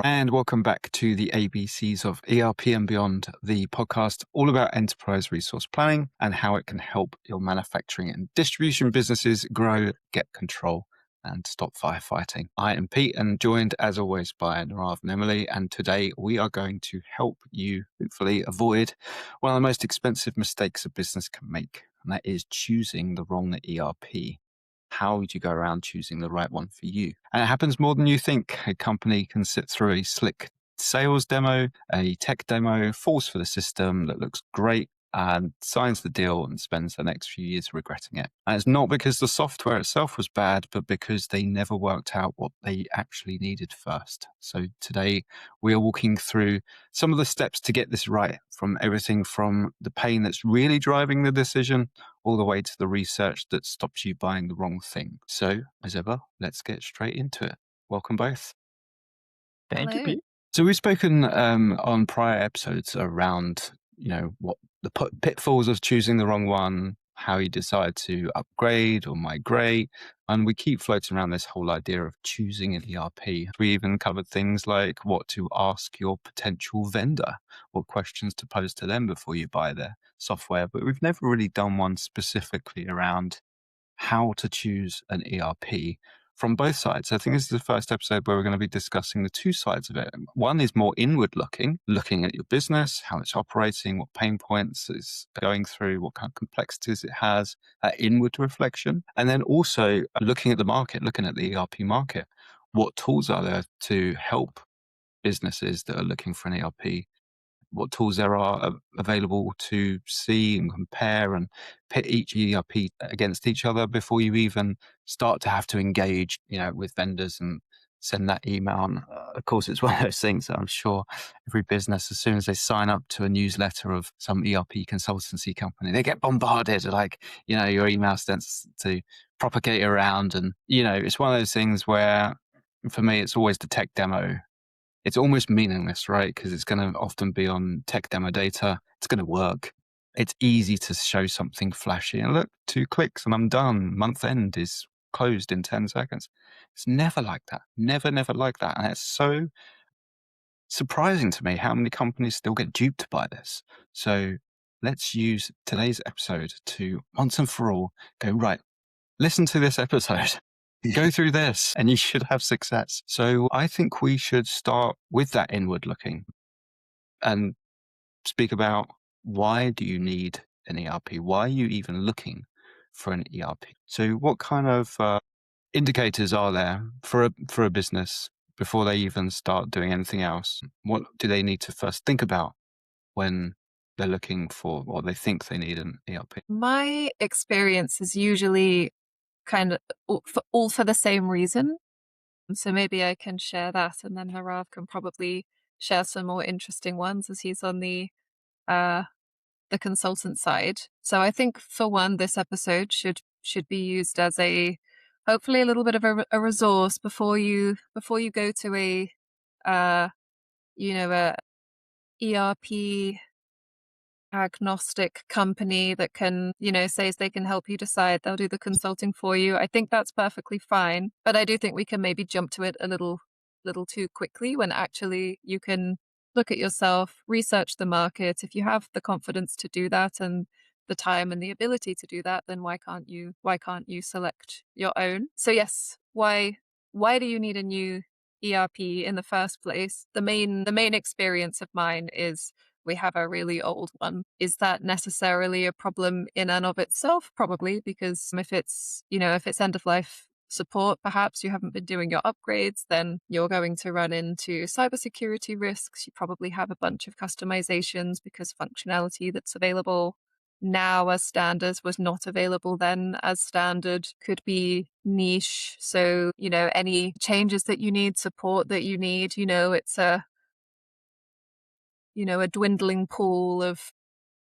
And welcome back to the ABCs of ERP and Beyond, the podcast all about enterprise resource planning and how it can help your manufacturing and distribution businesses grow, get control, and stop firefighting. I am Pete and joined as always by Nirav and Emily. And today we are going to help you hopefully avoid one of the most expensive mistakes a business can make, and that is choosing the wrong ERP. How would you go around choosing the right one for you? And it happens more than you think. A company can sit through a slick sales demo, a tech demo, falls for the system that looks great, and signs the deal and spends the next few years regretting it. And it's not because the software itself was bad, but because they never worked out what they actually needed first. So today we are walking through some of the steps to get this right, from everything from the pain that's really driving the decision all the way to the research that stops you buying the wrong thing. So as ever, let's get straight into it. Welcome both. Thank you, Hello. Pete. So we've spoken on prior episodes around, what the pitfalls of choosing the wrong one, how you decide to upgrade or migrate, and we keep floating around this whole idea of choosing an ERP. We even covered things like what to ask your potential vendor, what questions to pose to them before you buy their software, but we've never really done one specifically around how to choose an ERP from both sides. I think this is the first episode where we're going to be discussing the two sides of it. One is more inward looking at your business, how it's operating, what pain points it's going through, what kind of complexities it has, inward reflection. And then also looking at the market, looking at the ERP market. What tools are there to help businesses that are looking for an ERP? What tools there are available to see and compare and pit each ERP against each other before you even start to have to engage, with vendors and send that email. And of course, it's one of those things that I'm sure every business, as soon as they sign up to a newsletter of some ERP consultancy company, they get bombarded like, your email starts to propagate around. And, it's one of those things where for me, it's always the tech demo. It's almost meaningless, right? Because it's going to often be on tech demo data. It's going to work. It's easy to show something flashy and look, 2 clicks and I'm done. Month end is closed in 10 seconds. It's never like that. Never like that. And it's so surprising to me how many companies still get duped by this. So let's use today's episode to once and for all go, right, listen to this episode. Go through this and you should have success. So I think we should start with that inward looking and speak about, why do you need an ERP? Why are you even looking for an ERP? So what kind of indicators are there for a business before they even start doing anything else? What do they need to first think about when they're looking for, or they think they need an ERP? My experience is usually kind of all for the same reason. So maybe I can share that, and then Nirav can probably share some more interesting ones as he's on uh, the consultant side. So I think for one, this episode should be used as hopefully a little bit of a resource before you go to a ERP agnostic company that can, says they can help you decide. They'll do the consulting for you. I think that's perfectly fine. But I do think we can maybe jump to it a little too quickly, when actually you can look at yourself, research the market. If you have the confidence to do that and the time and the ability to do that, then why can't you select your own? So yes, why do you need a new ERP in the first place? The main experience of mine is we have a really old one. Is that necessarily a problem in and of itself? Probably, because if it's end of life support, perhaps you haven't been doing your upgrades, then you're going to run into cybersecurity risks. You probably have a bunch of customizations because functionality that's available now as standards was not available then as standard, could be niche. So, any changes that you need, support that you need, it's a dwindling pool of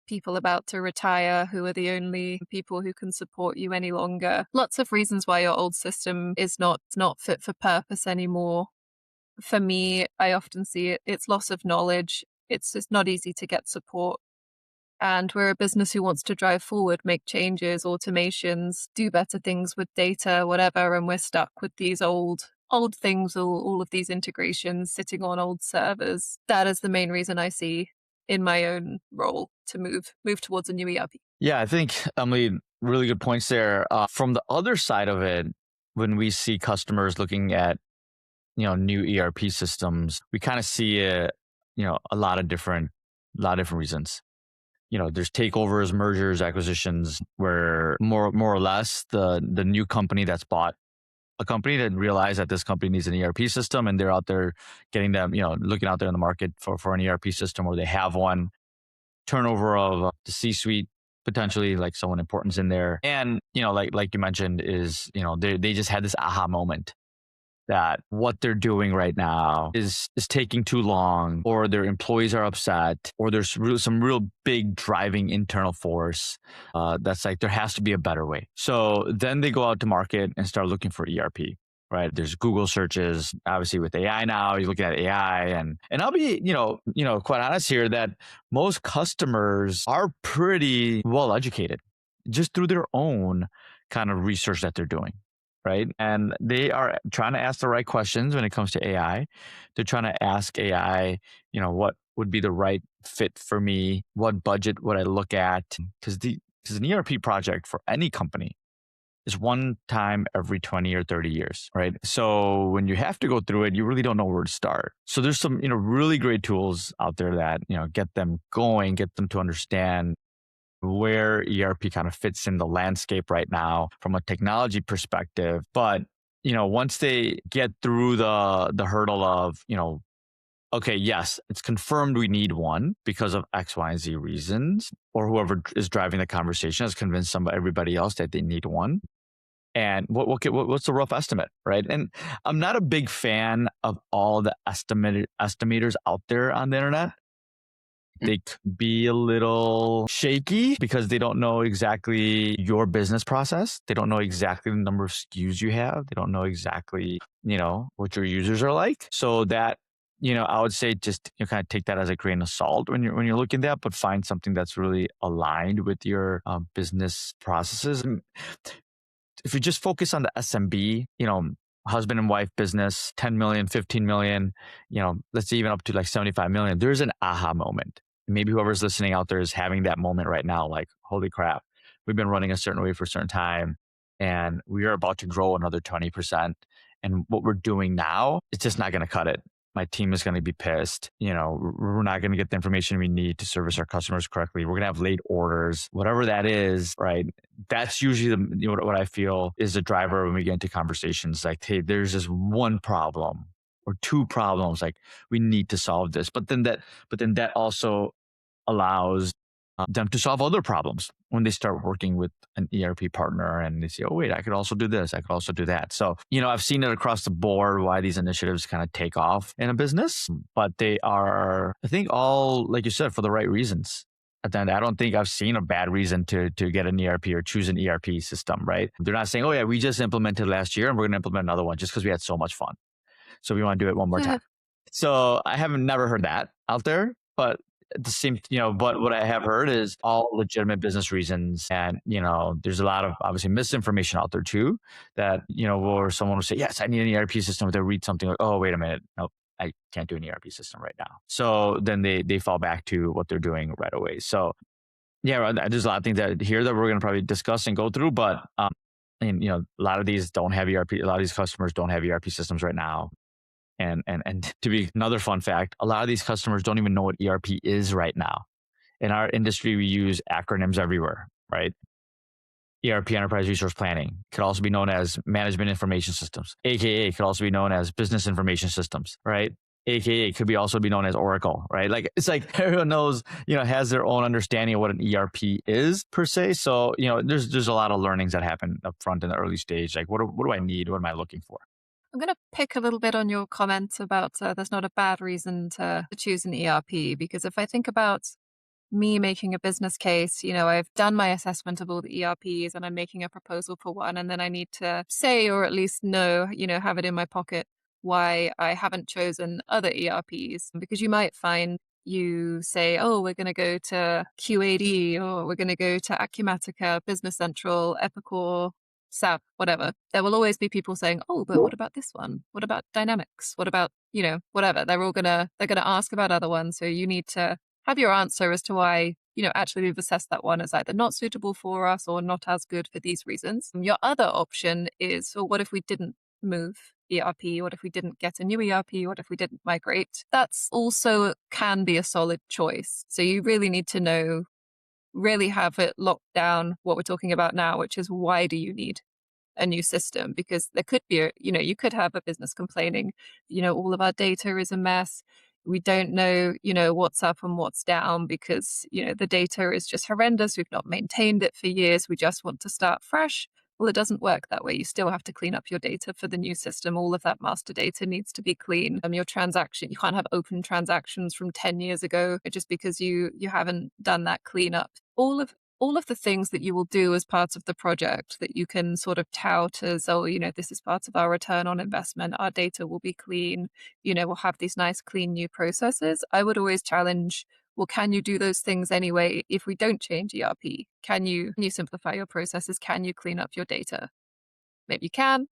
people about to retire who are the only people who can support you any longer. Lots of reasons why your old system is not fit for purpose anymore. For me, I often see it's loss of knowledge. It's just not easy to get support. And we're a business who wants to drive forward, make changes, automations, do better things with data, whatever, and we're stuck with these old old things, all of these integrations sitting on old servers. That is the main reason I see in my own role to move towards a new ERP. Yeah, I think, Emily, really good points there. From the other side of it, when we see customers looking at, new ERP systems, we kind of see a lot of different reasons. There's takeovers, mergers, acquisitions, where more or less the new company that's bought a company that realized that this company needs an ERP system, and they're out there getting them, looking out there in the market for an ERP system, or they have one. Turnover of the C-suite, potentially, like someone important's in there, and like you mentioned, is they just had this aha moment that what they're doing right now is taking too long, or their employees are upset, or there's some real big driving internal force that's like, there has to be a better way. So then they go out to market and start looking for ERP. Right. There's Google searches, obviously with AI now, you're looking at AI, and I'll be, quite honest here, that most customers are pretty well educated just through their own kind of research that they're doing. Right. And they are trying to ask the right questions when it comes to AI. They're trying to ask AI, what would be the right fit for me? What budget would I look at? Because an ERP project for any company is one time every 20 or 30 years, right? So when you have to go through it, you really don't know where to start. So there's some, really great tools out there that, get them going, get them to understand where ERP kind of fits in the landscape right now from a technology perspective. But, once they get through the hurdle of, okay, yes, it's confirmed we need one because of X, Y, and Z reasons, or whoever is driving the conversation has convinced everybody else that they need one. And what's the rough estimate, right? And I'm not a big fan of all the estimators out there on the internet. They could be a little shaky because they don't know exactly your business process. They don't know exactly the number of SKUs you have. They don't know exactly, what your users are like. So that, I would say just kind of take that as a grain of salt when you're looking at that, but find something that's really aligned with your business processes. And if you just focus on the SMB, husband and wife business, 10 million, 15 million, let's say even up to like 75 million, there's an aha moment. Maybe whoever's listening out there is having that moment right now, like, holy crap, we've been running a certain way for a certain time, and we are about to grow another 20%. And what we're doing now, it's just not going to cut it. My team is going to be pissed. We're not going to get the information we need to service our customers correctly. We're going to have late orders, whatever that is, right? That's usually what I feel is the driver when we get into conversations like, hey, there's this one problem or two problems, like we need to solve this. But then that also allows them to solve other problems when they start working with an ERP partner, and they say, oh, wait, I could also do this. I could also do that. So, I've seen it across the board why these initiatives kind of take off in a business, but they are, I think, all, like you said, for the right reasons. At the end, I don't think I've seen a bad reason to get an ERP or choose an ERP system, right? They're not saying, oh yeah, we just implemented last year and we're going to implement another one just because we had so much fun. So we want to do it one more time. So I haven't never heard that out there, but at the same, but what I have heard is all legitimate business reasons. And, there's a lot of obviously misinformation out there too, that, where someone will say, yes, I need an ERP system. They'll read something like, oh, wait a minute. Nope, I can't do an ERP system right now. So then they fall back to what they're doing right away. So yeah, there's a lot of things that here that we're going to probably discuss and go through, but, and, a lot of these don't have ERP. A lot of these customers don't have ERP systems right now. And to be another fun fact, a lot of these customers don't even know what ERP is right now. In our industry, we use acronyms everywhere, right? ERP, Enterprise Resource Planning, could also be known as Management Information Systems, AKA could also be known as Business Information Systems, right? AKA could be also be known as Oracle, right? Like, it's like everyone knows, has their own understanding of what an ERP is per se. So, there's a lot of learnings that happen up front in the early stage. Like, what do I need? What am I looking for? I'm going to pick a little bit on your comment about there's not a bad reason to choose an ERP, because if I think about me making a business case, I've done my assessment of all the ERPs and I'm making a proposal for one, and then I need to say, or at least know, have it in my pocket, why I haven't chosen other ERPs. Because you might find you say, oh, we're going to go to QAD, or we're going to go to Acumatica, Business Central, Epicor, SAP, whatever, there will always be people saying, oh, but what about this one? What about Dynamics? What about, whatever? They're gonna ask about other ones. So you need to have your answer as to why, actually we've assessed that one as either not suitable for us or not as good for these reasons. Your other option is, well, what if we didn't move ERP? What if we didn't get a new ERP? What if we didn't migrate? That's also can be a solid choice. So you really need to really have it locked down what we're talking about now, which is why do you need a new system? Because there could be, you could have a business complaining, all of our data is a mess. We don't know, what's up and what's down because, the data is just horrendous. We've not maintained it for years. We just want to start fresh. Well, it doesn't work that way. You still have to clean up your data for the new system. All of that master data needs to be clean. Your transaction, you can't have open transactions from 10 years ago just because you haven't done that cleanup. All of the things that you will do as parts of the project that you can sort of tout as, oh, this is part of our return on investment. Our data will be clean. We'll have these nice, clean new processes. I would always challenge, well, can you do those things anyway if we don't change ERP? Can you simplify your processes? Can you clean up your data? Maybe you can.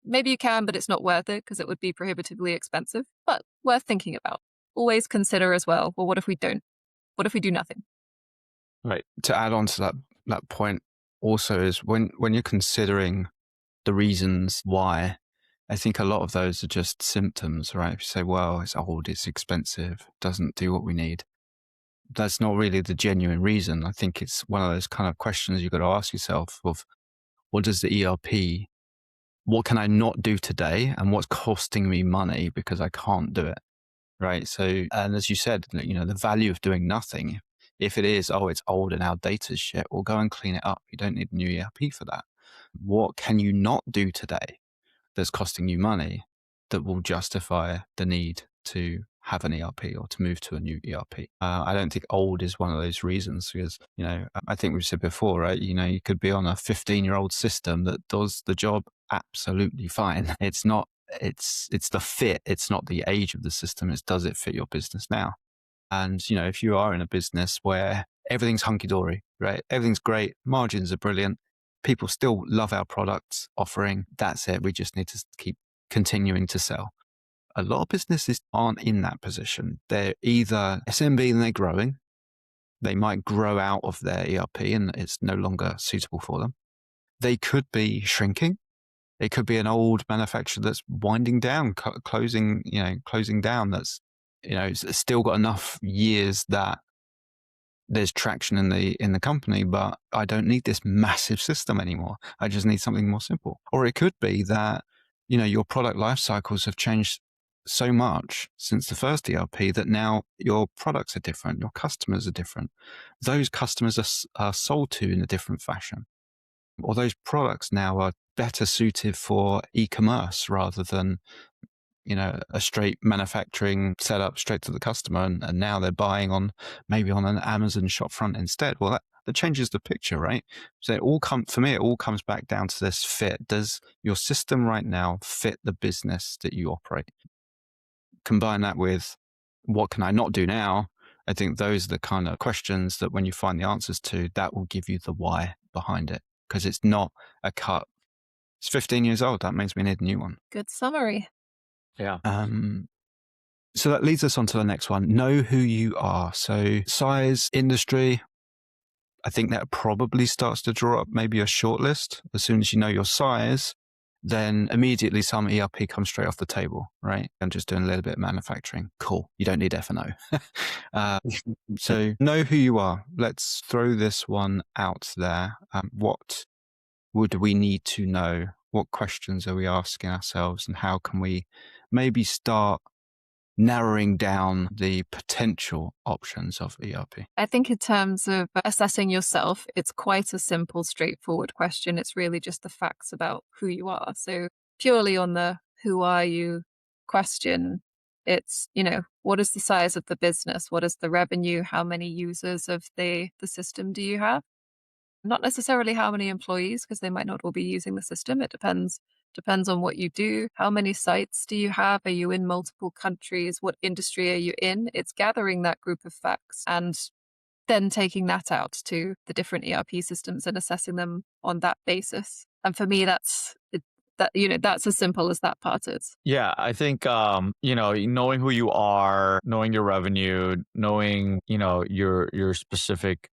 Maybe you can, but it's not worth it because it would be prohibitively expensive, but worth thinking about. Always consider as well, well, what if we don't? What if we do nothing? Right. To add on to that point also is when you're considering the reasons why, I think a lot of those are just symptoms, right? If you say, well, it's old, it's expensive, doesn't do what we need. That's not really the genuine reason. I think it's one of those kind of questions you've got to ask yourself of what does the ERP, what can I not do today and what's costing me money because I can't do it, right? So, and as you said, the value of doing nothing, if it is, oh, it's old and our data's shit, well, go and clean it up. You don't need a new ERP for that. What can you not do today that's costing you money that will justify the need to have an ERP or to move to a new ERP? I don't think old is one of those reasons because, I think we've said before, right? You could be on a 15-year-old system that does the job absolutely fine. It's not, it's the fit. It's not the age of the system. It's does it fit your business now? And, if you are in a business where everything's hunky-dory, right? Everything's great. Margins are brilliant. People still love our products offering. That's it. We just need to keep continuing to sell. A lot of businesses aren't in that position. They're either SMB and they're growing. They might grow out of their ERP and it's no longer suitable for them. They could be shrinking. It could be an old manufacturer that's winding down, closing down. That's, it's still got enough years that there's traction in the company, but I don't need this massive system anymore. I just need something more simple. Or it could be that, your product life cycles have changed so much since the first ERP that now your products are different, your customers are different. Those customers are sold to in a different fashion. Or those products now are better suited for e-commerce rather than, a straight manufacturing setup straight to the customer. And now they're buying maybe on an Amazon shop front instead. Well, that changes the picture, right? So for me, it all comes back down to this fit. Does your system right now fit the business that you operate? Combine that with what can I not do now? I think those are the kind of questions that when you find the answers to, that will give you the why behind it. Because it's not a cut. It's 15 years old. That means we need a new one. Good summary. Yeah. So that leads us on to the next one. Know who you are. So size, industry, I think that probably starts to draw up maybe a short list. As soon as you know your size, then immediately some ERP comes straight off the table, right? I'm just doing a little bit of manufacturing. Cool. You don't need F&O. So know who you are. Let's throw this one out there. What would we need to know? What questions are we asking ourselves? And how can we maybe start narrowing down the potential options of ERP? I think in terms of assessing yourself, it's quite a simple, straightforward question. It's really just the facts about who you are. So purely on the who are you question, it's, what is the size of the business? What is the revenue? How many users of the system do you have? Not necessarily how many employees, because they might not all be using the system. It depends on what you do. How many sites do you have? Are you in multiple countries? What industry are you in? It's gathering that group of facts and then taking that out to the different ERP systems and assessing them on that basis. And for me, that's as simple as that part is. Yeah, I think knowing who you are, knowing your revenue, knowing your specific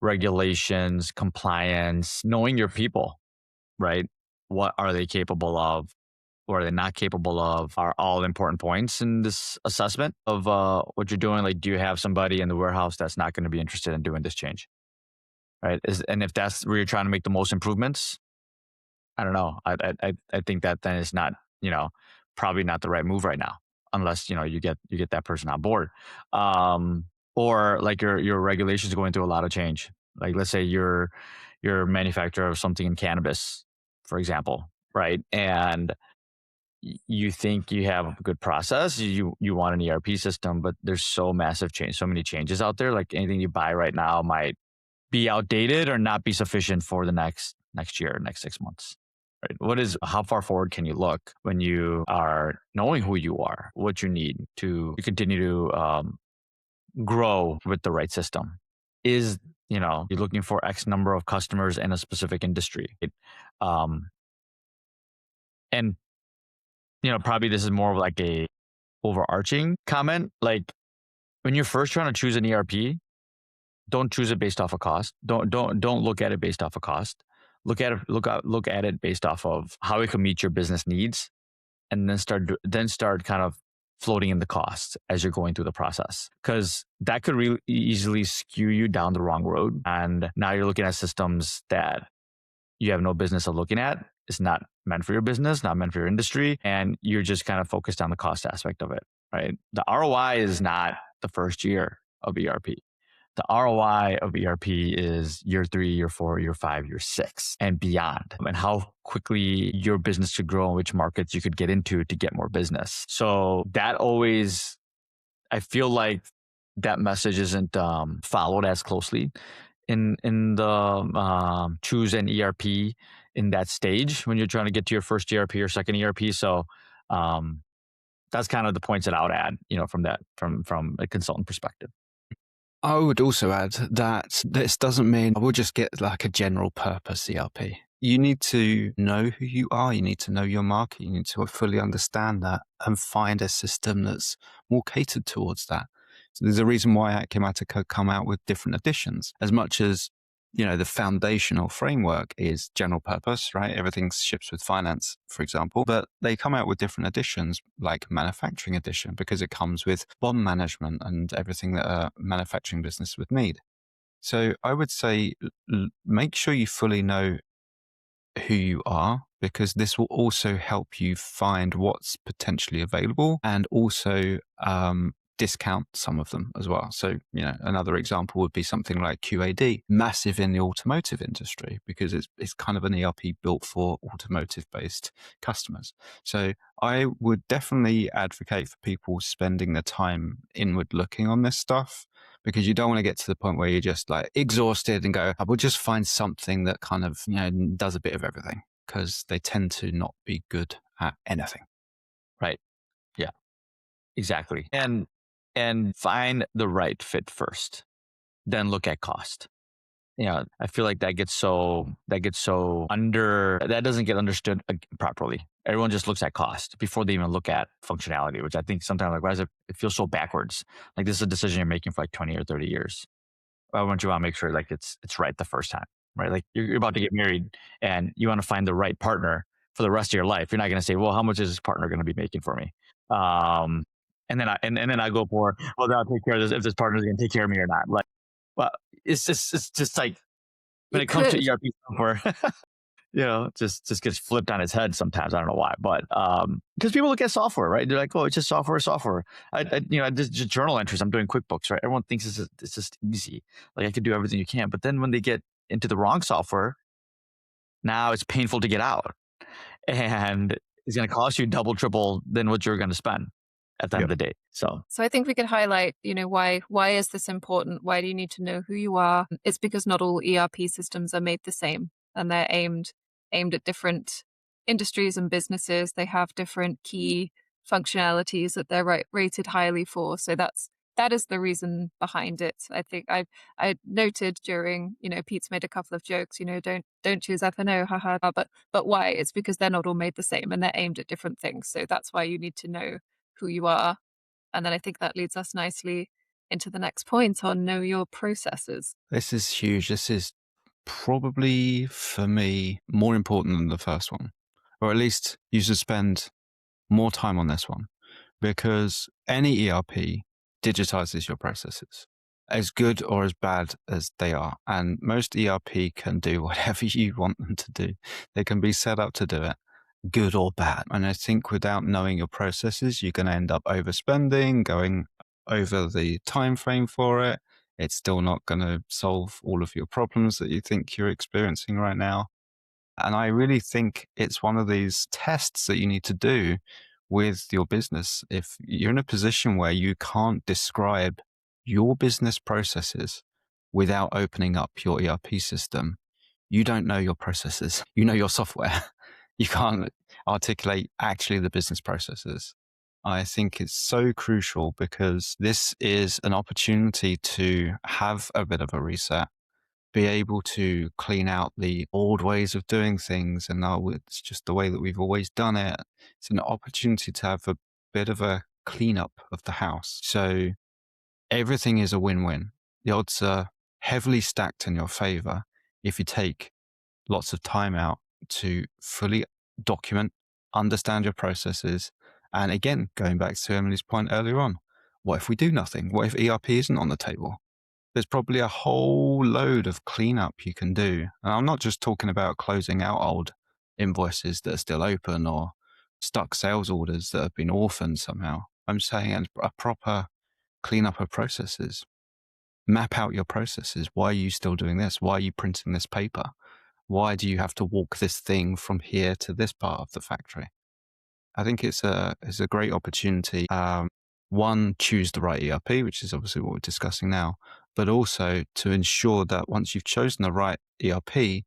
regulations, compliance, knowing your people, right? What are they capable of? What are they not capable of? Are all important points in this assessment of what you're doing. Like, do you have somebody in the warehouse that's not going to be interested in doing this change, right? And if that's where you're trying to make the most improvements, I don't know. I think that then is not, probably not the right move right now, unless you get that person on board, or like your regulations going through a lot of change. Like, let's say you're a manufacturer of something in cannabis, for example, right? And you think you have a good process, you want an ERP system, but there's so many changes out there. Like, anything you buy right now might be outdated or not be sufficient for the next year, next 6 months. Right? How far forward can you look when you are knowing who you are, what you need to continue to grow with the right system? Is, you're looking for X number of customers in a specific industry. And, probably this is more of like a overarching comment. Like, when you're first trying to choose an ERP, don't choose it based off of cost. Don't look at it based off of cost. Look at it based off of how it can meet your business needs, and then start kind of floating in the costs as you're going through the process, because that could really easily skew you down the wrong road. And now you're looking at systems that you have no business of looking at. It's not meant for your business, not meant for your industry, and you're just kind of focused on the cost aspect of it, right? The ROI is not the first year of ERP. The ROI of ERP is year 3, year 4, year 5, year 6, and beyond, and how quickly your business should grow and which markets you could get into to get more business. So that always, I feel like that message isn't followed as closely in the choose an ERP in that stage when you're trying to get to your first ERP or second ERP. So that's kind of the points that I would add, from a consultant perspective. I would also add that this doesn't mean I will just get like a general purpose ERP. You need to know who you are. You need to know your market. You need to fully understand that and find a system that's more catered towards that. So there's a reason why Acumatica come out with different editions. As much as, the foundational framework is general purpose, right? Everything ships with finance, for example, but they come out with different editions, like manufacturing edition, because it comes with BOM management and everything that a manufacturing business would need. So I would say make sure you fully know who you are, because this will also help you find what's potentially available and also discount some of them as well. So, another example would be something like QAD, massive in the automotive industry, because it's kind of an ERP built for automotive based customers. So I would definitely advocate for people spending the time inward looking on this stuff, because you don't want to get to the point where you're just like exhausted and go, I will just find something that kind of, does a bit of everything, because they tend to not be good at anything. Right. Yeah, exactly. And find the right fit first, then look at cost. I feel like that doesn't get understood properly. Everyone just looks at cost before they even look at functionality, which I think sometimes, like, why does it feels so backwards? Like, this is a decision you're making for like 20 or 30 years. Why wouldn't you want to make sure like it's right the first time, right? Like, you're about to get married and you want to find the right partner for the rest of your life. You're not going to say, well, how much is this partner going to be making for me? And then I go for, well, then I'll take care of this if this partner's going to take care of me or not. Like, well, it's just like, when it comes to ERP software, it just gets flipped on its head sometimes. I don't know why, but because people look at software, right? They're like, oh, it's just software. I just journal entries. I'm doing QuickBooks, right? Everyone thinks it's just easy. Like, I could do everything you can, but then when they get into the wrong software, now it's painful to get out, and it's going to cost you double, triple than what you're going to spend at the end of the day. So I think we could highlight, why is this important? Why do you need to know who you are? It's because not all ERP systems are made the same, and they're aimed at different industries and businesses. They have different key functionalities that they're rated highly for. So that's that is the reason behind it. I think I noted during, Pete's made a couple of jokes, don't choose F&O, haha. But why? It's because they're not all made the same and they're aimed at different things. So that's why you need to know who you are. And then I think that leads us nicely into the next point on know your processes. This is huge. This is probably, for me, more important than the first one, or at least you should spend more time on this one, because any ERP digitizes your processes, as good or as bad as they are. And most ERP can do whatever you want them to do. They can be set up to do it, good or bad. And I think without knowing your processes, you're going to end up overspending, going over the time frame for it. It's still not going to solve all of your problems that you think you're experiencing right now. And I really think it's one of these tests that you need to do with your business. If you're in a position where you can't describe your business processes without opening up your ERP system, you don't know your processes. You know your software. You can't articulate actually the business processes. I think it's so crucial because this is an opportunity to have a bit of a reset, be able to clean out the old ways of doing things. And now it's just the way that we've always done it. It's an opportunity to have a bit of a cleanup of the house. So everything is a win-win. The odds are heavily stacked in your favor if you take lots of time out to fully document, understand your processes. And again, going back to Emily's point earlier on, what if we do nothing? What if ERP isn't on the table? There's probably a whole load of cleanup you can do. And I'm not just talking about closing out old invoices that are still open or stuck sales orders that have been orphaned somehow. I'm saying a proper cleanup of processes. Map out your processes. Why are you still doing this? Why are you printing this paper? Why do you have to walk this thing from here to this part of the factory? I think it's a great opportunity. One, choose the right ERP, which is obviously what we're discussing now, but also to ensure that once you've chosen the right ERP,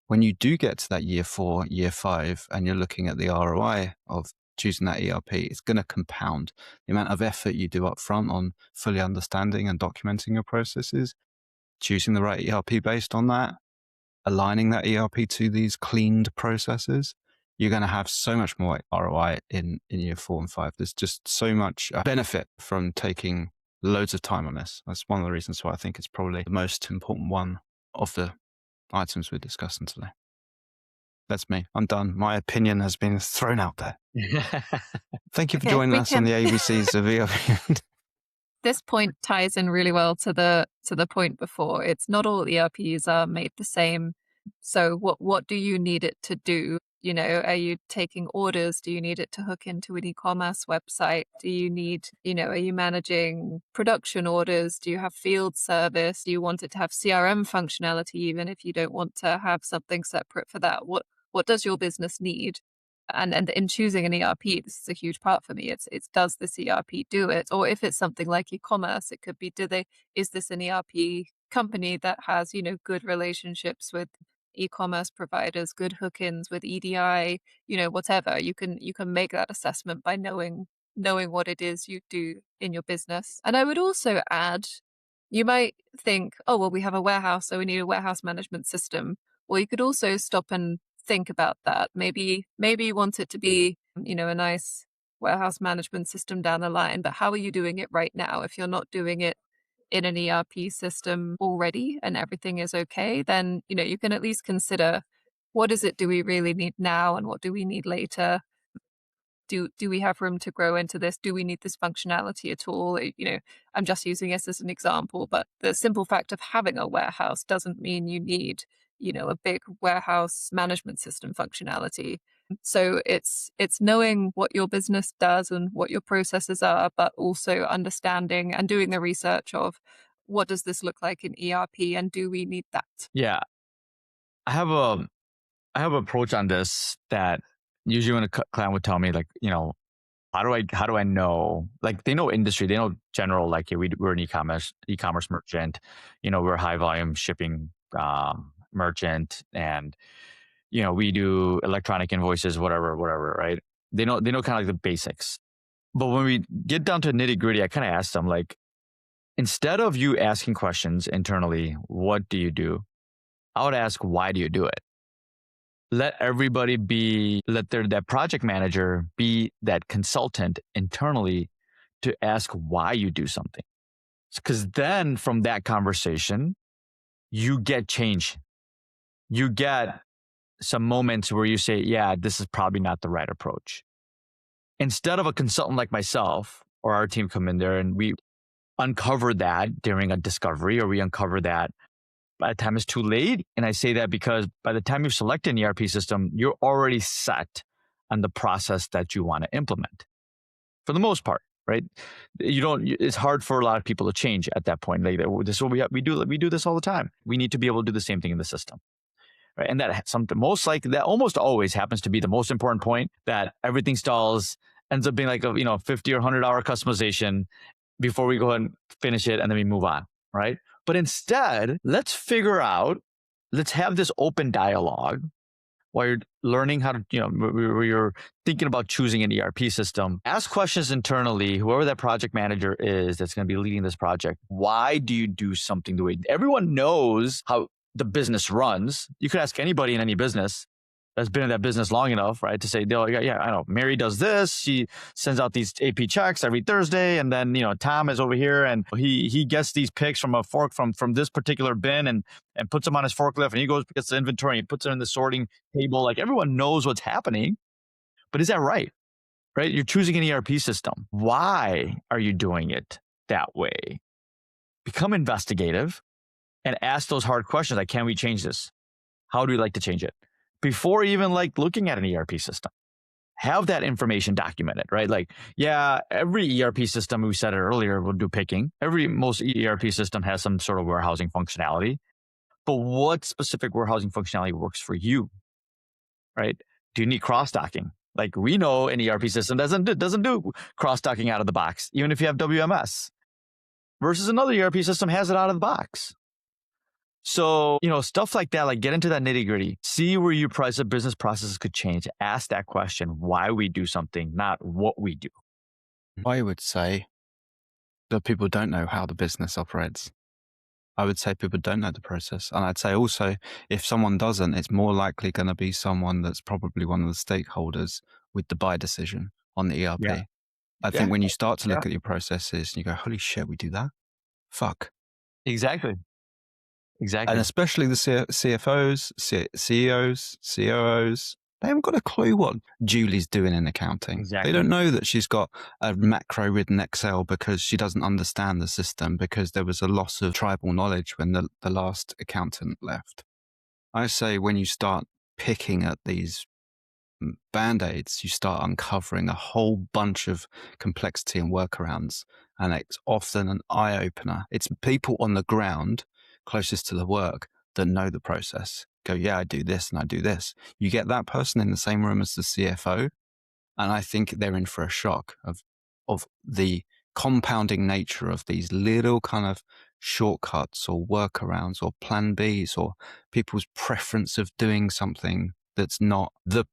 when you do get to that year 4, year 5, and you're looking at the ROI of choosing that ERP, it's going to compound. The amount of effort you do up front on fully understanding and documenting your processes, choosing the right ERP based on that, aligning that ERP to these cleaned processes, you're going to have so much more ROI in year 4 and 5. There's just so much benefit from taking loads of time on this. That's one of the reasons why I think it's probably the most important one of the items we're discussing today. That's me. I'm done. My opinion has been thrown out there. Thank you for joining us on the ABCs of ERP. This point ties in really well to the point before. It's not all ERPs are made the same. So what do you need it to do? Are you taking orders? Do you need it to hook into an e-commerce website? Do you need, are you managing production orders? Do you have field service? Do you want it to have CRM functionality, even if you don't want to have something separate for that? What does your business need? And in choosing an ERP, this is a huge part for me. It's does this ERP do it? Or if it's something like e-commerce, it could be, is this an ERP company that has, good relationships with e-commerce providers, good hook-ins with EDI, whatever. You can make that assessment by knowing what it is you do in your business. And I would also add, you might think, oh, well, we have a warehouse, so we need a warehouse management system. Well, you could also stop and think about that. Maybe you want it to be, a nice warehouse management system down the line, but how are you doing it right now? If you're not doing it in an ERP system already and everything is okay, then, you can at least consider, what is it do we really need now and what do we need later? Do we have room to grow into this? Do we need this functionality at all? I'm just using this as an example, but the simple fact of having a warehouse doesn't mean you need, a big warehouse management system functionality. So it's knowing what your business does and what your processes are, but also understanding and doing the research of what does this look like in ERP and do we need that? Yeah. I have a approach on this that usually when a client would tell me, like, how do I know? Like, they know industry, they know general, like, yeah, we're an e-commerce merchant, we're a high volume shipping merchant, and we do electronic invoices, whatever, right? They know kind of like the basics. But when we get down to nitty gritty, I kind of ask them, like, instead of you asking questions internally, what do you do? I would ask, why do you do it? Let that project manager be that consultant internally to ask why you do something. Because then from that conversation, you get change. You get some moments where you say, yeah, this is probably not the right approach. Instead of a consultant like myself or our team come in there and we uncover that during a discovery, or we uncover that by the time it's too late. And I say that because by the time you select an ERP system, you're already set on the process that you want to implement for the most part, right? It's hard for a lot of people to change at that point. Like, this is what we do. We do this all the time. We need to be able to do the same thing in the system. Right? And that that almost always happens to be the most important point, that everything stalls, ends up being like a, $50 or $100 customization before we go and finish it, and then we move on, right? But instead, let's have this open dialogue while you're learning how to, where you're thinking about choosing an ERP system. Ask questions internally, whoever that project manager is that's going to be leading this project. Why do you do something the way everyone knows how the business runs? You could ask anybody in any business that's been in that business long enough, right? To say, yeah, I know, Mary does this. She sends out these AP checks every Thursday. And then, Tom is over here and he gets these picks from a fork from this particular bin and puts them on his forklift, and he goes, gets the inventory and he puts it in the sorting table. Like, everyone knows what's happening, but is that right? Right? You're choosing an ERP system. Why are you doing it that way? Become investigative and ask those hard questions. Like, can we change this? How do we like to change it? Before even looking at an ERP system, have that information documented, right? Like, yeah, every ERP system, we said it earlier, will do picking. Most ERP system has some sort of warehousing functionality, but what specific warehousing functionality works for you, right? Do you need cross-docking? Like, we know an ERP system doesn't do cross-docking out of the box, even if you have WMS, versus another ERP system has it out of the box. So, stuff like that, like, get into that nitty gritty, see where your business processes could change. Ask that question, why we do something, not what we do. I would say that people don't know how the business operates. I would say people don't know the process. And I'd say also, if someone doesn't, it's more likely going to be someone that's probably one of the stakeholders with the buy decision on the ERP. Yeah. I think when you start to look at your processes, you go, holy shit, we do that? Fuck. Exactly. And especially the CFOs, CEOs, COOs, they haven't got a clue what Julie's doing in accounting. Exactly. They don't know that she's got a macro written Excel because she doesn't understand the system, because there was a loss of tribal knowledge when the last accountant left. I say when you start picking at these band-aids, you start uncovering a whole bunch of complexity and workarounds. And it's often an eye-opener. It's people on the ground closest to the work that know the process. Go, yeah, I do this and I do this. You get that person in the same room as the CFO, and I think they're in for a shock of the compounding nature of these little kind of shortcuts or workarounds or plan Bs or people's preference of doing something that's not the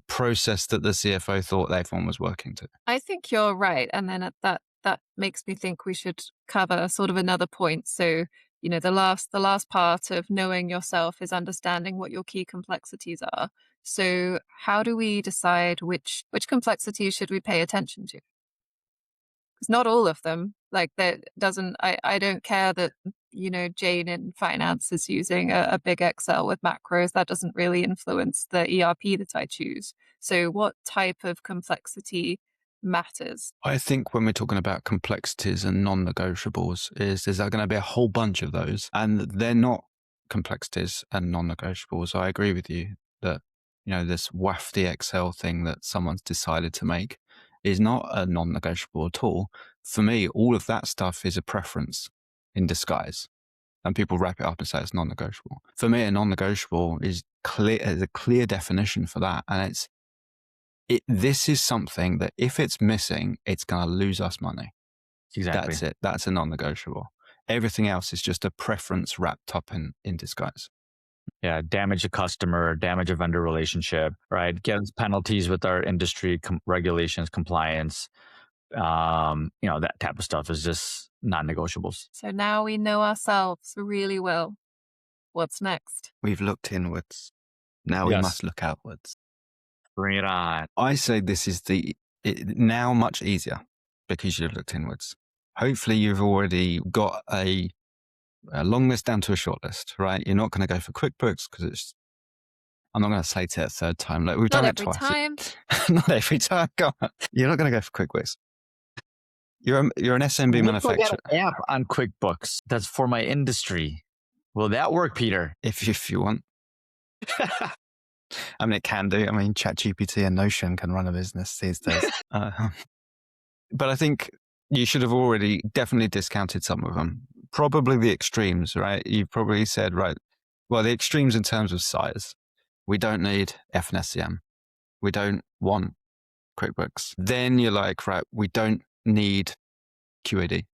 process that the CFO thought everyone was working to. I think you're right. And then that makes me think we should cover sort of another point. So, the last part of knowing yourself is understanding what your key complexities are. So how do we decide which complexities should we pay attention to? Because not all of them, like, that doesn't, I don't care that, Jane in finance is using a big Excel with macros. That doesn't really influence the ERP that I choose. So what type of complexity matters? I think when we're talking about complexities and non-negotiables, there's going to be a whole bunch of those, and they're not complexities and non-negotiables. I agree with you that, this wafty Excel thing that someone's decided to make is not a non-negotiable at all. For me, all of that stuff is a preference in disguise, and people wrap it up and say it's non-negotiable. For me, a non-negotiable is a clear definition for that, and this is something that if it's missing, it's going to lose us money. Exactly. That's it. That's a non-negotiable. Everything else is just a preference wrapped up in disguise. Yeah, damage a customer, damage a vendor relationship, right? Get penalties with our industry regulations, compliance. That type of stuff is just non-negotiables. So now we know ourselves really well. What's next? We've looked inwards. Now we Yes. must look outwards. Bring it on. I say this is now much easier because you've looked inwards. Hopefully you've already got a long list down to a short list, right? You're not going to go for QuickBooks because I'm not going to say it a third time. Like we've done it twice. Not every time. Go on. You're not going to go for QuickBooks. You're an SMB manufacturer. An app on QuickBooks that's for my industry. Will that work, Peter? If you want. I mean, it can do. I mean, ChatGPT and Notion can run a business these days. But I think you should have already definitely discounted some of them. Probably the extremes, right? You've probably said, right, well, the extremes in terms of size. We don't need FNSCM. We don't want QuickBooks. Then you're like, right, we don't need QAD.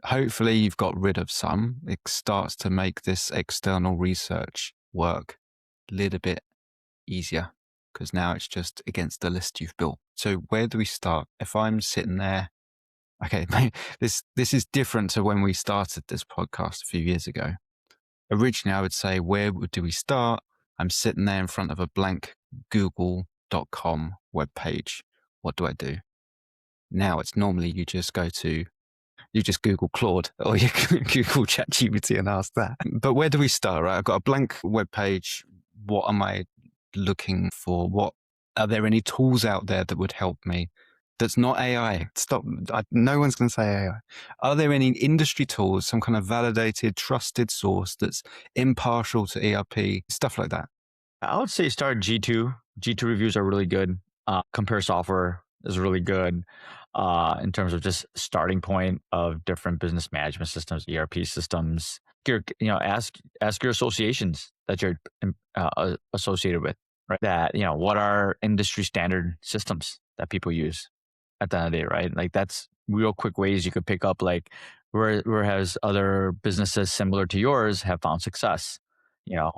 Hopefully you've got rid of some. It starts to make this external research work a little bit easier because now it's just against the list you've built. So where do we start? If I'm sitting there, okay, this is different to when we started this podcast a few years ago. Originally, I would say, where do we start? I'm sitting there in front of a blank google.com webpage. What do I do? Now it's normally you just Google Claude or you Google ChatGPT and ask that. But where do we start, right? I've got a blank web page. What am I looking for? Are there any tools out there that would help me? That's not AI. Stop. No one's going to say AI. Are there any industry tools, some kind of validated, trusted source that's impartial to ERP, stuff like that? I would say start G2. G2 reviews are really good. Compare Software is really good in terms of just starting point of different business management systems, ERP systems. Ask your associations that you're associated with, right? That, what are industry standard systems that people use at the end of the day, right? Like that's real quick ways you could pick up, like where has other businesses similar to yours have found success,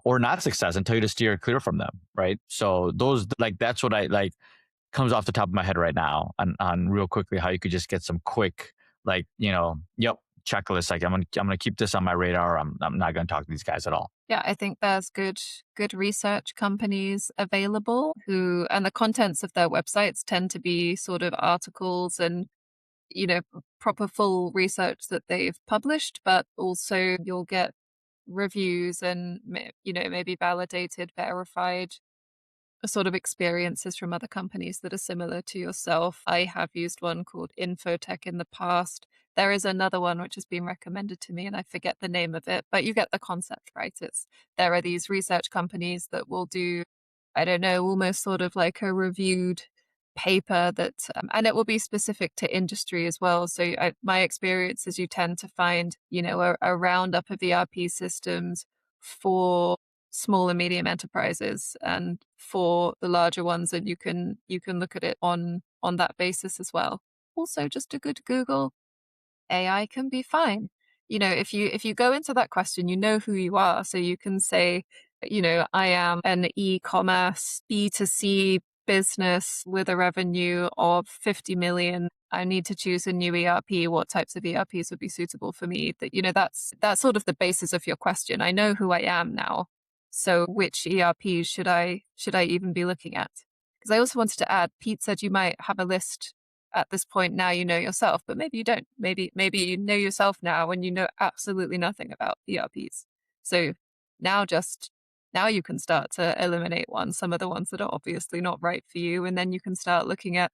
or not success until you just steer clear from them, right? So those, like, that's what I like comes off the top of my head right now on real quickly how you could just get some quick, like, checklist. Like I'm gonna keep this on my radar. I'm not gonna talk to these guys at all. Yeah, I think there's good research companies available and the contents of their websites tend to be sort of articles and, proper full research that they've published, but also you'll get reviews and, maybe validated, verified sort of experiences from other companies that are similar to yourself. I have used one called Infotech in the past. There is another one which has been recommended to me and I forget the name of it, but you get the concept, right? There are these research companies that will do, I don't know, almost sort of like a reviewed paper that, and it will be specific to industry as well. So my experience is you tend to find, a roundup of ERP systems for small and medium enterprises and for the larger ones, and you can look at it on that basis as well. Also, just a good Google. AI can be fine. If you go into that question, you know who you are, so you can say, I am an e-commerce B2C business with a revenue of 50 million. I need to choose a new ERP. What types of ERPs would be suitable for me? That's sort of the basis of your question. I know who I am now. So which ERPs should I even be looking at? Because I also wanted to add, Pete said you might have a list at this point. Now you know yourself, but maybe you don't. Maybe you know yourself now and you know absolutely nothing about ERPs. So now you can start to eliminate some of the ones that are obviously not right for you, and then you can start looking at,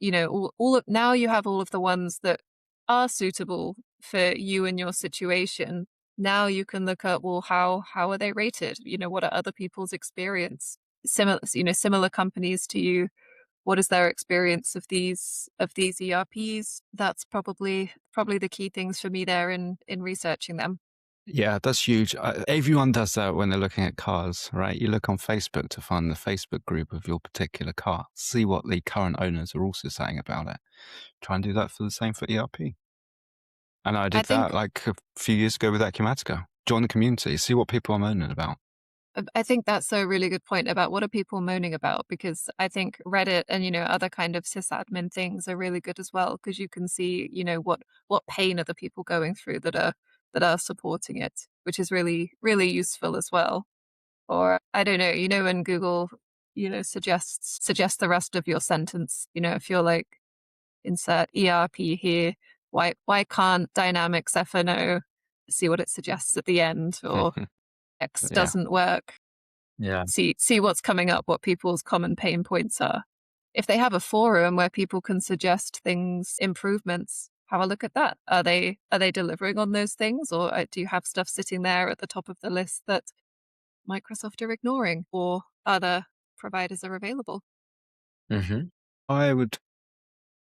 now you have all of the ones that are suitable for you and your situation. Now you can look at, well, how are they rated? What are other people's experience? Similar companies to you. What is their experience of these ERPs? That's probably the key things for me there in researching them. Yeah, that's huge. Everyone does that when they're looking at cars, right? You look on Facebook to find the Facebook group of your particular car. See what the current owners are also saying about it. Try and do that for the same for ERP. And I did that like a few years ago with Acumatica. Join the community, see what people are moaning about. I think that's a really good point about what are people moaning about, because I think Reddit and, other kind of sysadmin things are really good as well, because you can see, what pain are the people going through that are supporting it, which is really, really useful as well. Or I don't know, when Google, suggests the rest of your sentence, if you're like insert ERP here, why can't Dynamics F&O see what it suggests at the end, or X Yeah. doesn't work? Yeah. See what's coming up, what people's common pain points are. If they have a forum where people can suggest things, improvements, have a look at that. Are they delivering on those things, or do you have stuff sitting there at the top of the list that Microsoft are ignoring, or other providers are available? Mm-hmm.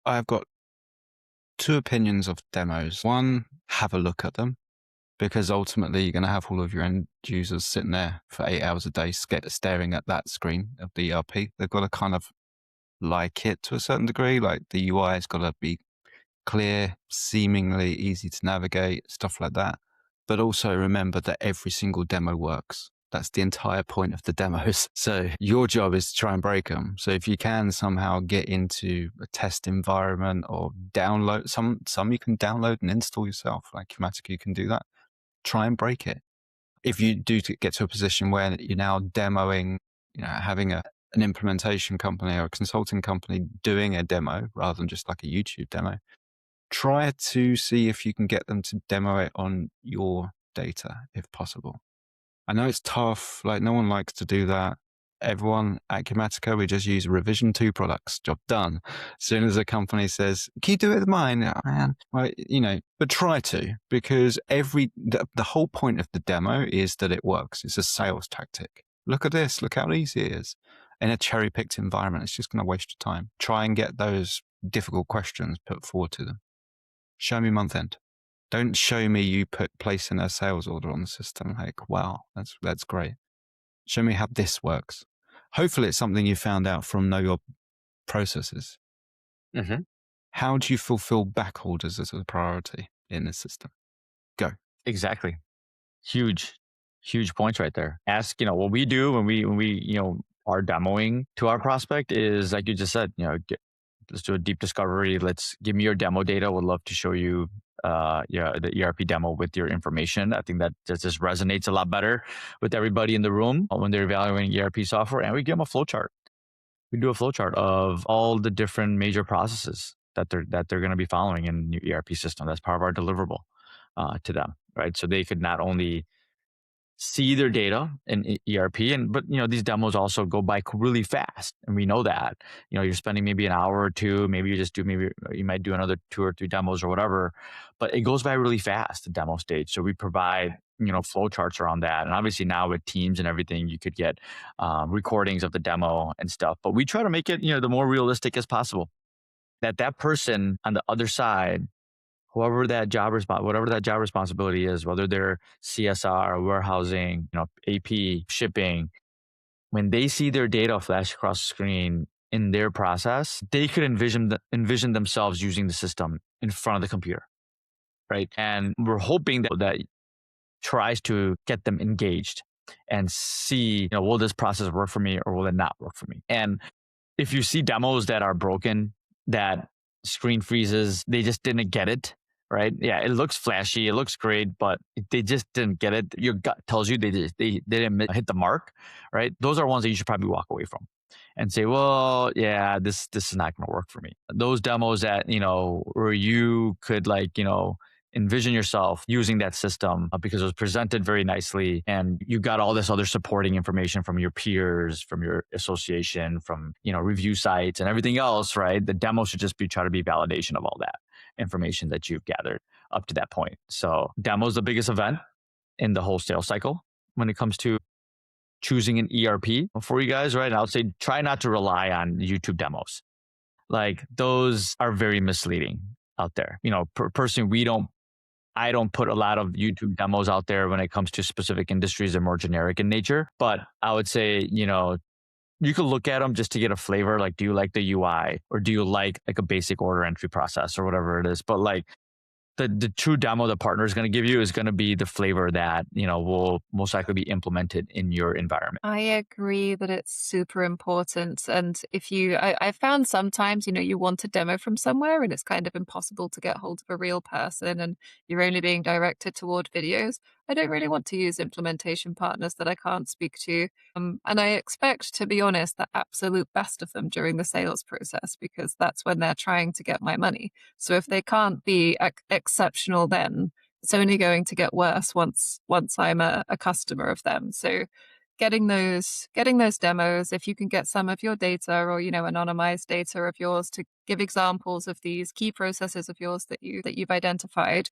I've got two opinions of demos. One, have a look at them, because ultimately you're going to have all of your end users sitting there for 8 hours a day staring at that screen of the ERP. They've got to kind of like it to a certain degree. Like the UI has got to be clear, seemingly easy to navigate, stuff like that. But also remember that every single demo works. That's the entire point of the demos. So your job is to try and break them. So if you can somehow get into a test environment or download some you can download and install yourself, like Informatica, you can do that. Try and break it. If you do get to a position where you're now demoing, having an implementation company or a consulting company doing a demo rather than just like a YouTube demo, try to see if you can get them to demo it on your data if possible. I know it's tough, like no one likes to do that. Everyone at Informatica, we just use revision 2 products, job done. As soon as a company says, can you do it with mine? Oh, man, well, but try to, because the whole point of the demo is that it works. It's a sales tactic. Look at this, look how easy it is. In a cherry-picked environment, it's just going to waste your time. Try and get those difficult questions put forward to them. Show me month end. Don't show me you placing a sales order on the system. Like, wow, that's great. Show me how this works. Hopefully it's something you found out from Know Your Processes. Mm-hmm. How do you fulfill back orders as a priority in the system? Go. Exactly. Huge points right there. Ask, what we do when we are demoing to our prospect is, like you just said, let's do a deep discovery. Let's give me your demo data. Would love to show you the ERP demo with your information. I think that just resonates a lot better with everybody in the room when they're evaluating ERP software. And we give them a flowchart. We do a flowchart of all the different major processes that they're going to be following in new ERP system. That's part of our deliverable to them, right? So they could not only see their data in ERP, but these demos also go by really fast, and we know that. You're spending maybe an hour or two, maybe you might do another 2 or 3 demos or whatever, but it goes by really fast, the demo stage. So we provide flowcharts around that, and obviously now with Teams and everything, you could get recordings of the demo and stuff. But we try to make it the more realistic as possible. That person on the other side, whatever that job responsibility is, whether they're CSR, warehousing, AP, shipping, when they see their data flash across the screen in their process, they could envision themselves using the system in front of the computer, right? And we're hoping that tries to get them engaged and see, will this process work for me or will it not work for me? And if you see demos that are broken, that screen freezes, they just didn't get it, right? Yeah, it looks flashy, it looks great, but they just didn't get it. Your gut tells you they didn't hit the mark, right? Those are ones that you should probably walk away from and say, well, yeah, this is not going to work for me. Those demos that, where you could envision yourself using that system because it was presented very nicely and you got all this other supporting information from your peers, from your association, from review sites and everything else, right? The demo should just try to be validation of all that information that you've gathered up to that point. So demo is the biggest event in the whole sales cycle when it comes to choosing an ERP for you guys, right? And I would say try not to rely on YouTube demos. Like those are very misleading out there. Personally, I don't put a lot of YouTube demos out there when it comes to specific industries. They're more generic in nature. But I would say, you could look at them just to get a flavor. Like, do you like the UI or do you like a basic order entry process or whatever it is? But the true demo the partner is going to give you is going to be the flavor that, will most likely be implemented in your environment. I agree that it's super important. And I found sometimes, you want a demo from somewhere and it's kind of impossible to get hold of a real person and you're only being directed toward videos. I don't really want to use implementation partners that I can't speak to. And I expect, to be honest, the absolute best of them during the sales process, because that's when they're trying to get my money. So if they can't be exceptional, then it's only going to get worse once I'm a customer of them. So getting those demos, if you can get some of your data or, anonymized data of yours to give examples of these key processes of yours that you've identified,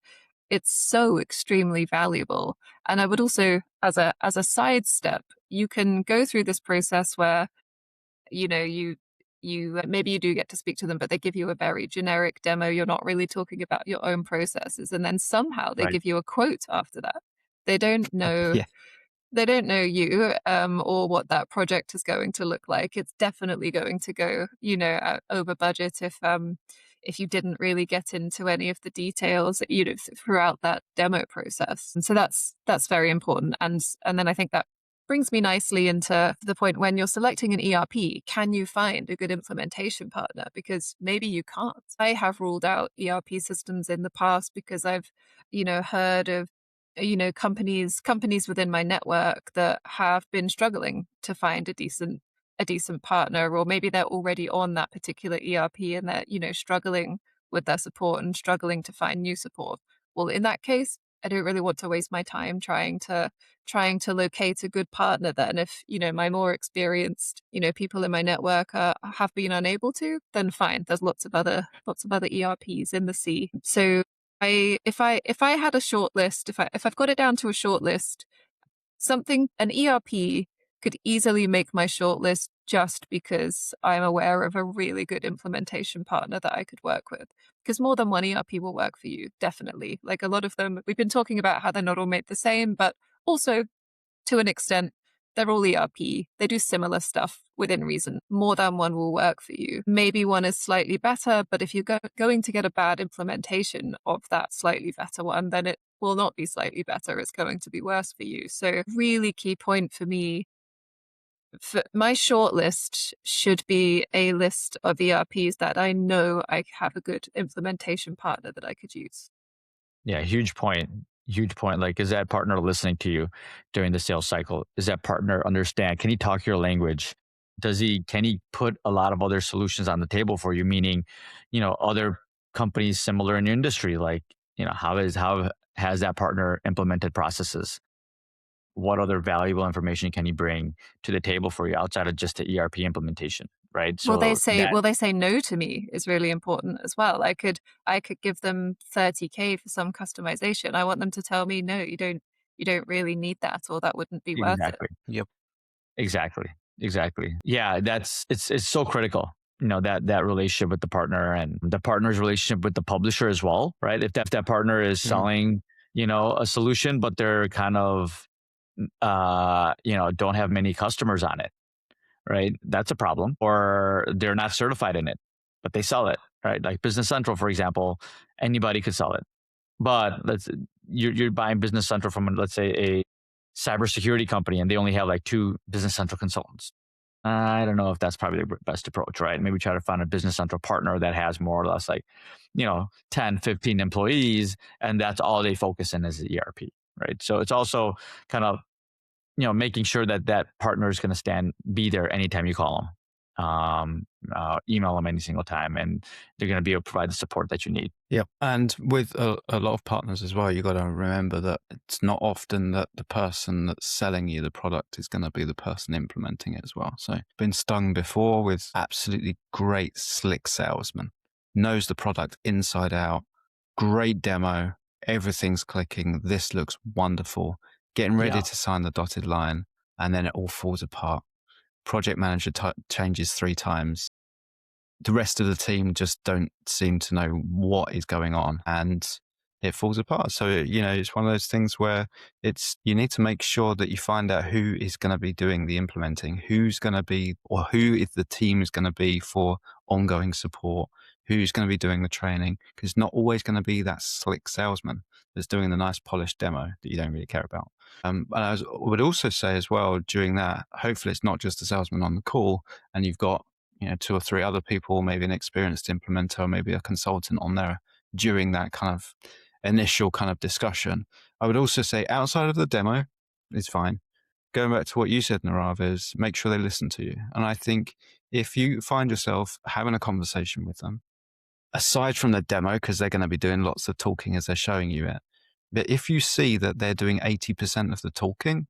it's so extremely valuable. And I would also, as a side step, you can go through this process where, you maybe you do get to speak to them, but they give you a very generic demo. You're not really talking about your own processes. And then somehow they Right. give you a quote after that. They don't know. Yeah. They don't know you or what that project is going to look like. It's definitely going to go, over budget if you didn't really get into any of the details, throughout that demo process. And so that's very important. And then I think that brings me nicely into the point when you're selecting an ERP, can you find a good implementation partner? Because maybe you can't. I have ruled out ERP systems in the past because I've, heard of companies within my network that have been struggling to find a decent partner, or maybe they're already on that particular ERP and they're struggling with their support and struggling to find new support. Well, in that case, I don't really want to waste my time trying to locate a good partner then. If my more experienced people in my network have been unable to, then fine, there's lots of other ERPs in the sea. So if I had a short list, if I've got it down to a short list, an ERP could easily make my short list just because I'm aware of a really good implementation partner that I could work with. Because more than one ERP will work for you, definitely. Like a lot of them, we've been talking about how they're not all made the same, but also to an extent, they're all ERP. They do similar stuff within reason. More than one will work for you. Maybe one is slightly better, but if you're going to get a bad implementation of that slightly better one, then it will not be slightly better. It's going to be worse for you. So really key point for me, for my short list should be a list of ERPs that I know I have a good implementation partner that I could use. Yeah, huge point. Huge point. Like, is that partner listening to you during the sales cycle? Is that partner understand? Can he talk your language? Can he put a lot of other solutions on the table for you? Meaning, other companies similar in your industry, like, how has that partner implemented processes? What other valuable information can he bring to the table for you outside of just the ERP implementation? Right. Will they So that say no to me is really important as well. I could give them 30K for some customization. I want them to tell me, no, you don't really need that, or that wouldn't be worth it. exactly. Yep. Exactly. Yeah, it's so critical. That relationship with the partner and the partner's relationship with the publisher as well, right? If that partner is selling, a solution, but they're kind of, don't have many customers on it, right? That's a problem. Or they're not certified in it, but they sell it, right? Like Business Central, for example, anybody could sell it. But you're buying Business Central from, let's say, a cybersecurity company, and they only have like 2 Business Central consultants. I don't know if that's probably the best approach, right? Maybe try to find a Business Central partner that has more or less like, 10, 15 employees, and that's all they focus in is the ERP, right? So it's also kind of, making sure that partner is going to be there anytime you call them, email them any single time, and they're going to be able to provide the support that you need. Yep. And with a lot of partners as well, you got to remember that it's not often that the person that's selling you the product is going to be the person implementing it as well. So been stung before with absolutely great, slick salesman, knows the product inside out, great demo, everything's clicking. This looks wonderful. Getting ready to sign the dotted line, and then it all falls apart. Project manager changes 3 times. The rest of the team just don't seem to know what is going on, and it falls apart. So, it's one of those things where you need to make sure that you find out who is going to be doing the implementing, who is the team is going to be for ongoing support, who's going to be doing the training, because it's not always going to be that slick salesman that's doing the nice polished demo that you don't really care about. And would also say as well, during that, hopefully it's not just the salesman on the call and you've got 2 or 3 other people, maybe an experienced implementer, maybe a consultant on there during that kind of initial kind of discussion. I would also say outside of the demo is fine. Going back to what you said, Nirav, is make sure they listen to you. And I think if you find yourself having a conversation with them, aside from the demo, because they're going to be doing lots of talking as they're showing you it, but if you see that they're doing 80% of the talking,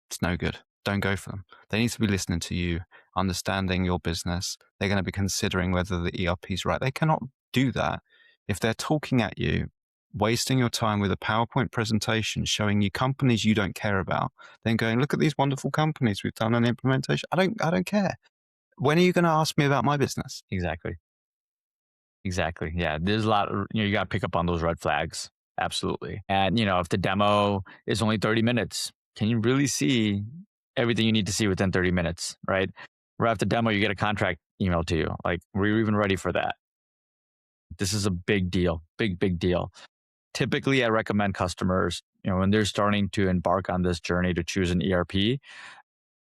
it's no good. Don't go for them. They need to be listening to you, understanding your business. They're going to be considering whether the ERP is right. They cannot do that if they're talking at you, wasting your time with a PowerPoint presentation showing you companies you don't care about, then going, look at these wonderful companies we've done an implementation. I don't care. When are you going to ask me about my business? Exactly. Yeah, there's a lot of, you got to pick up on those red flags. Absolutely. And, if the demo is only 30 minutes, can you really see everything you need to see within 30 minutes, right? Right after the demo, you get a contract email to you. Like, were you even ready for that? This is a big deal, big deal. Typically, I recommend customers, when they're starting to embark on this journey to choose an ERP,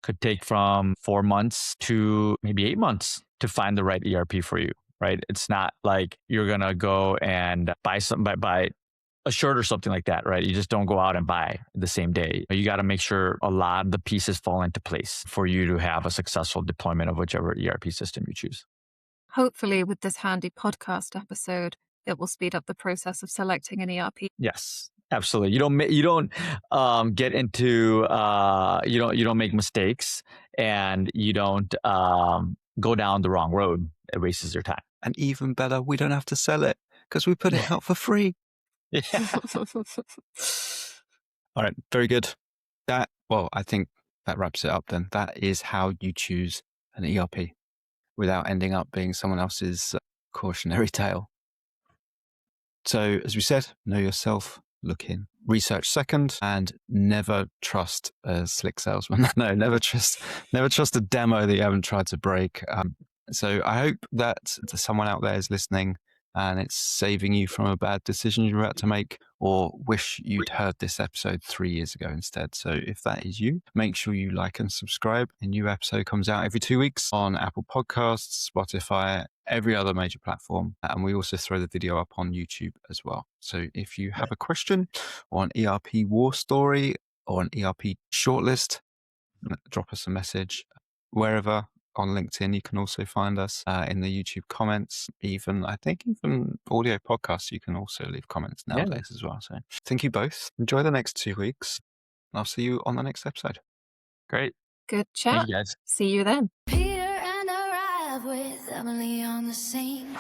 could take from 4 months to maybe 8 months to find the right ERP for you, right? It's not like you're going to go and buy a shirt or something like that, right? You just don't go out and buy the same day. You got to make sure a lot of the pieces fall into place for you to have a successful deployment of whichever ERP system you choose. Hopefully, with this handy podcast episode, it will speed up the process of selecting an ERP. Yes, absolutely. You don't get into you don't make mistakes, and you don't go down the wrong road. It wastes your time. And even better, we don't have to sell it because we put it out for free. Yeah. All right. Very good. I think that wraps it up then. That is how you choose an ERP without ending up being someone else's cautionary tale. So as we said, know yourself, look in, research second, and never trust a slick salesman. No, never trust a demo that you haven't tried to break. So I hope that someone out there is listening and it's saving you from a bad decision you're about to make, or wish you'd heard this episode 3 years ago instead. So if that is you, make sure you like and subscribe. A new episode comes out every 2 weeks on Apple Podcasts, Spotify, every other major platform. And we also throw the video up on YouTube as well. So if you have a question or an ERP war story or an ERP shortlist, drop us a message wherever. On LinkedIn, you can also find us in the YouTube comments. Even audio podcasts, you can also leave comments nowadays as well. So thank you both. Enjoy the next 2 weeks. I'll see you on the next episode. Great. Good chat. Thank you, guys. See you then. Peter and Arrive with Emily on the scene.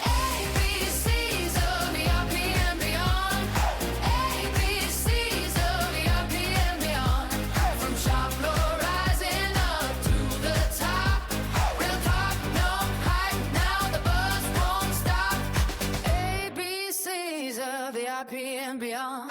ABCs of ERP and beyond. ABCs of ERP and beyond. From shop floor rising up to the top. Real talk, no hype, now the buzz won't stop. ABCs of ERP and beyond.